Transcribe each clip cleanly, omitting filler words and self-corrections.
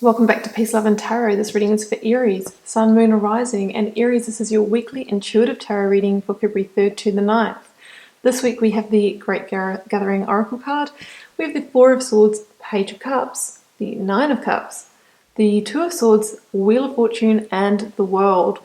Welcome back to Peace, Love and Tarot. This reading is for Aries, Sun, Moon, or Rising. And Aries, this is your weekly intuitive tarot reading for February 3rd to the 9th. This week we have the Great Gathering Oracle card. We have the Four of Swords, Page of Cups, the Nine of Cups, the Two of Swords, Wheel of Fortune, and the World.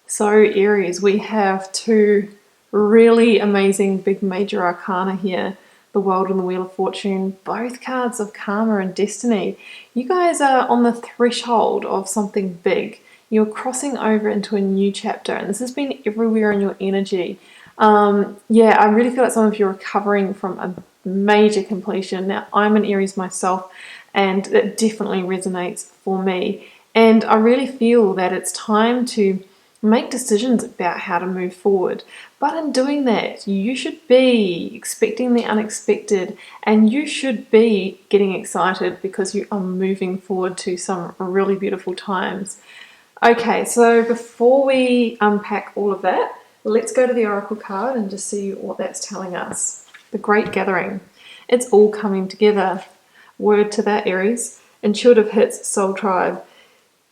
So Aries, we have two really amazing big major arcana here. The World and the Wheel of Fortune, both cards of karma and destiny. You guys are on the threshold of something big. You're crossing over into a new chapter, and this has been everywhere in your energy. I really feel like some of you are recovering from a major completion. Now, I'm an Aries myself, and it definitely resonates for me. And I really feel that it's time to make decisions about how to move forward. But in doing that, you should be expecting the unexpected, and you should be getting excited because you are moving forward to some really beautiful times. Okay, so before we unpack all of that, let's go to the Oracle card and just see what that's telling us. The Great Gathering. It's all coming together. Word to that, Aries. Intuitive hits, Soul Tribe.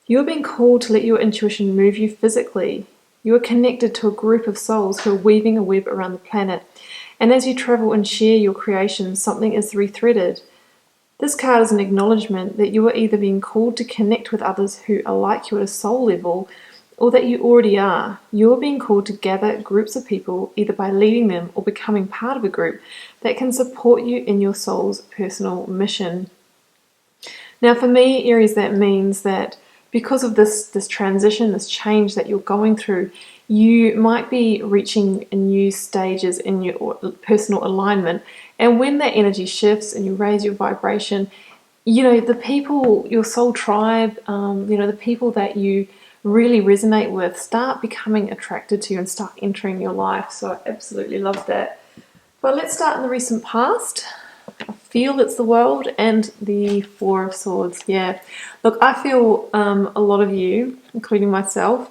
You are being called to let your intuition move you physically. You are connected to a group of souls who are weaving a web around the planet. And as you travel and share your creations, something is rethreaded. This card is an acknowledgement that you are either being called to connect with others who are like you at a soul level, or that you already are. You are being called to gather groups of people, either by leading them or becoming part of a group that can support you in your soul's personal mission. Now for me, Aries, that means that because of this transition, this change that you're going through, you might be reaching new stages in your personal alignment. And when that energy shifts and you raise your vibration, the people, your soul tribe, the people that you really resonate with start becoming attracted to you and start entering your life. So I absolutely love that. But let's start in the recent past. I feel it's the World and the Four of Swords. Yeah, look, I feel a lot of you, including myself,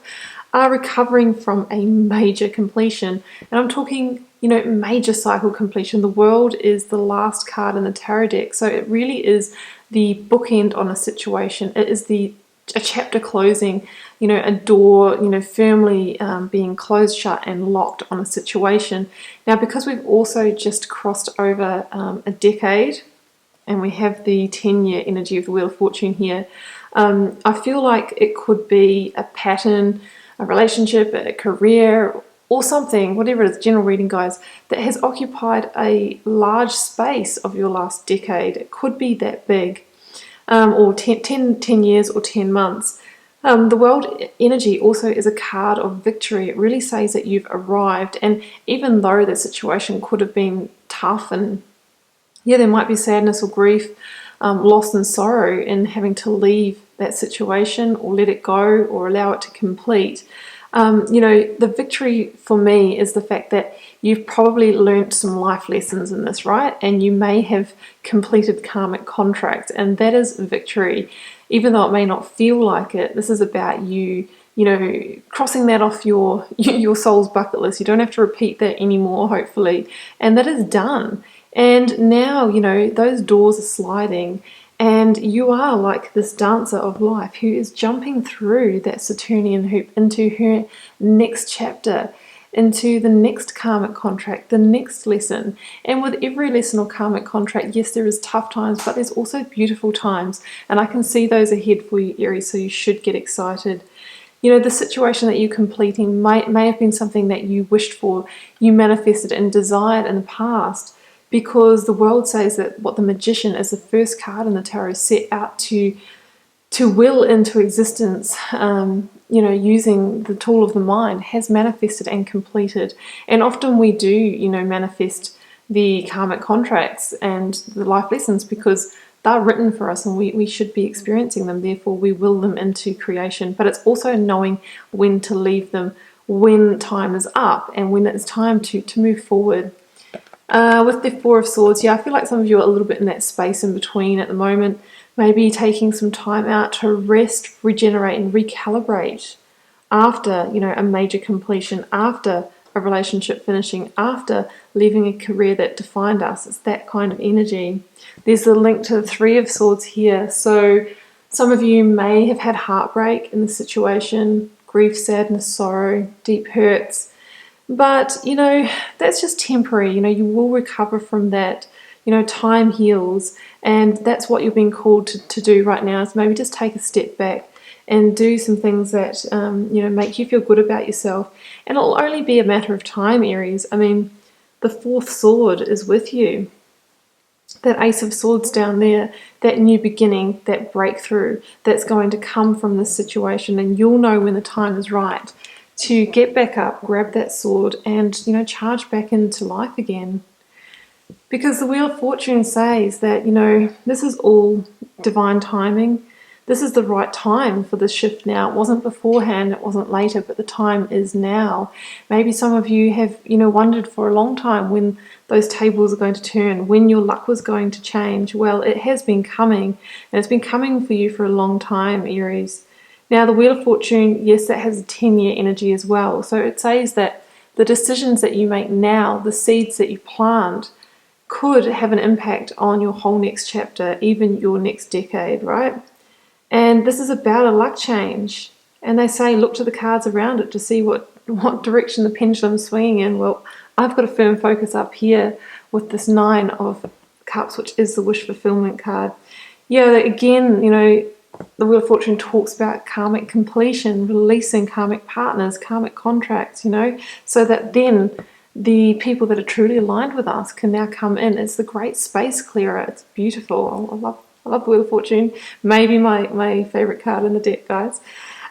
are recovering from a major completion. And I'm talking, major cycle completion. The World is the last card in the tarot deck. So it really is the bookend on a situation. It is a chapter closing, a door, firmly being closed shut and locked on a situation. Now, because we've also just crossed over a decade, and we have the 10-year energy of the Wheel of Fortune here, I feel like it could be a pattern, a relationship, a career, or something, whatever it is, general reading, guys, that has occupied a large space of your last decade. It could be that big. Or 10 years or 10 months. The World energy also is a card of victory. It really says that you've arrived, and even though the situation could have been tough, and there might be sadness or grief, loss and sorrow in having to leave that situation or let it go or allow it to complete. The victory for me is the fact that you've probably learnt some life lessons in this, right? And you may have completed karmic contracts, and that is victory. Even though it may not feel like it, this is about you, crossing that off your soul's bucket list. You don't have to repeat that anymore, hopefully. And that is done. And now, those doors are sliding, and you are like this dancer of life who is jumping through that Saturnian hoop into her next chapter, into the next karmic contract, the next lesson. And with every lesson or karmic contract, yes, there is tough times, but there's also beautiful times. And I can see those ahead for you, Aries, so you should get excited. The situation that you're completing may have been something that you wished for, you manifested and desired in the past. Because the World says that what the Magician, as the first card in the tarot, set out to will into existence, using the tool of the mind, has manifested and completed. And often we do, manifest the karmic contracts and the life lessons because they're written for us and we should be experiencing them. Therefore, we will them into creation. But it's also knowing when to leave them, when time is up, and when it's time to move forward. With the Four of Swords, I feel like some of you are a little bit in that space in between at the moment, maybe taking some time out to rest, regenerate and recalibrate after, a major completion, after a relationship finishing, after leaving a career that defined us. It's that kind of energy. There's a link to the Three of Swords here. So Some of you may have had heartbreak in the situation, grief, sadness, sorrow, deep hurts. But, that's just temporary. You will recover from that. Time heals. And that's what you're being called to do right now, is maybe just take a step back and do some things that, make you feel good about yourself. And it'll only be a matter of time, Aries. I mean, the fourth sword is with you. That Ace of Swords down there, that new beginning, that breakthrough that's going to come from this situation, and you'll know when the time is right to get back up, grab that sword, and charge back into life again. Because the Wheel of Fortune says that this is all divine timing. This is the right time for this shift now. It wasn't beforehand, it wasn't later, but the time is now. Maybe some of you have, wondered for a long time when those tables are going to turn, when your luck was going to change. Well, it has been coming, and it's been coming for you for a long time, Aries. Now, the Wheel of Fortune, yes, that has a 10-year energy as well. So it says that the decisions that you make now, the seeds that you plant, could have an impact on your whole next chapter, even your next decade, right? And this is about a luck change. And they say look to the cards around it to see what direction the pendulum's swinging in. Well, I've got a firm focus up here with this 9 of Cups, which is the wish fulfillment card. Yeah, again, the Wheel of Fortune talks about karmic completion, releasing karmic partners, karmic contracts, so that then the people that are truly aligned with us can now come in. It's the great space clearer. It's beautiful. I love the Wheel of Fortune. Maybe my favourite card in the deck, guys.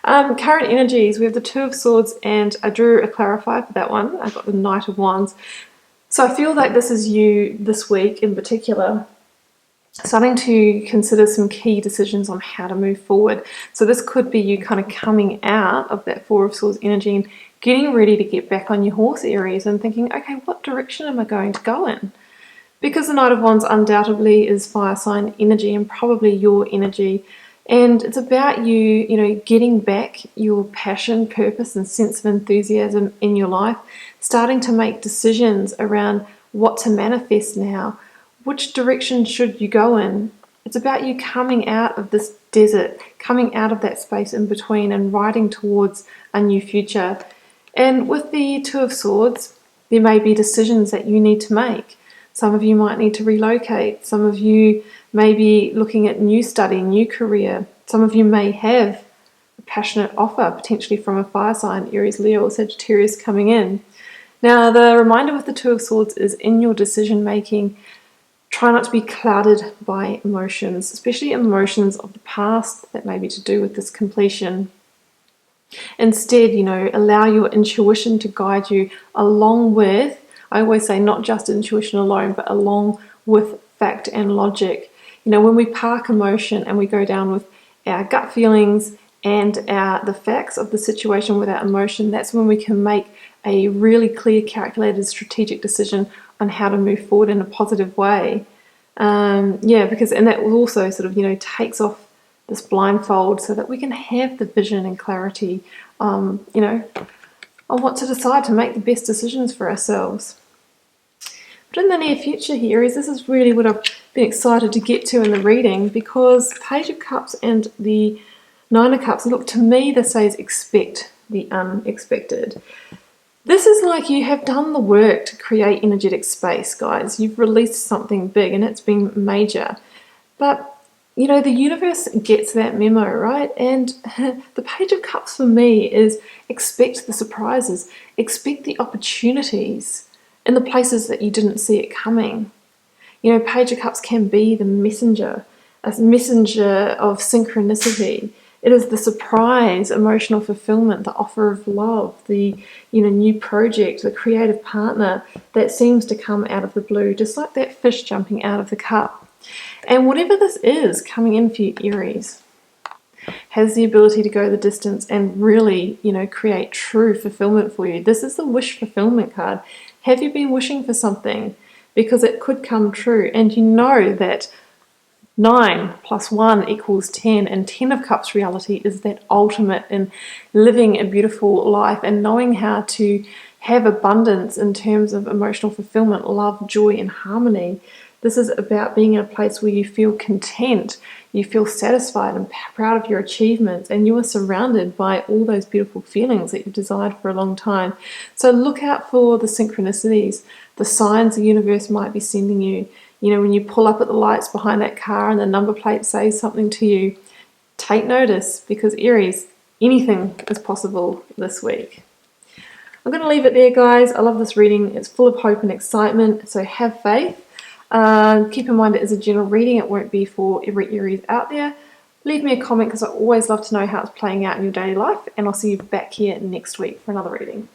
Current energies, we have the Two of Swords, and I drew a clarifier for that one. I got the Knight of Wands. So I feel like this is you this week in particular, starting to consider some key decisions on how to move forward. So this could be you kind of coming out of that Four of Swords energy and getting ready to get back on your horse, Aries, and thinking, okay, what direction am I going to go in? Because the Knight of Wands undoubtedly is fire sign energy and probably your energy. And it's about you, getting back your passion, purpose, and sense of enthusiasm in your life, starting to make decisions around what to manifest now. Which direction should you go in? It's about you coming out of this desert, coming out of that space in between and riding towards a new future. And with the Two of Swords, there may be decisions that you need to make. Some of you might need to relocate. Some of you may be looking at new study, new career. Some of you may have a passionate offer, potentially from a fire sign, Aries, Leo, or Sagittarius coming in. Now, the reminder with the Two of Swords is in your decision making, try not to be clouded by emotions, especially emotions of the past that may be to do with this completion. Instead, allow your intuition to guide you along with, I always say not just intuition alone, but along with fact and logic. When we park emotion and we go down with our gut feelings and the facts of the situation without emotion, that's when we can make a really clear, calculated, strategic decision on how to move forward in a positive way. And that also sort of, takes off this blindfold so that we can have the vision and clarity, on what to decide to make the best decisions for ourselves. But in the near future here, this is really what I've been excited to get to in the reading, because Page of Cups and the Nine of Cups, look, to me this says expect the unexpected. This is like you have done the work to create energetic space, guys. You've released something big and it's been major. But the universe gets that memo, right? And the Page of Cups for me is expect the surprises, expect the opportunities in the places that you didn't see it coming. Page of Cups can be the messenger, a messenger of synchronicity. It is the surprise, emotional fulfillment, the offer of love, the new project, the creative partner that seems to come out of the blue, just like that fish jumping out of the cup. And whatever this is coming in for you, Aries, has the ability to go the distance and really, create true fulfillment for you. This is the wish fulfillment card. Have you been wishing for something? Because it could come true. And you know that 9 plus 1 equals 10, and 10 of Cups reality is that ultimate in living a beautiful life and knowing how to have abundance in terms of emotional fulfillment, love, joy, and harmony. This is about being in a place where you feel content, you feel satisfied and proud of your achievements, and you are surrounded by all those beautiful feelings that you've desired for a long time. So look out for the synchronicities, the signs the universe might be sending you. You know, when you pull up at the lights behind that car and the number plate says something to you, take notice, because Aries, anything is possible this week. I'm going to leave it there, guys. I love this reading. It's full of hope and excitement, so have faith. Keep in mind it is a general reading. It won't be for every Aries out there. Leave me a comment because I always love to know how it's playing out in your daily life, and I'll see you back here next week for another reading.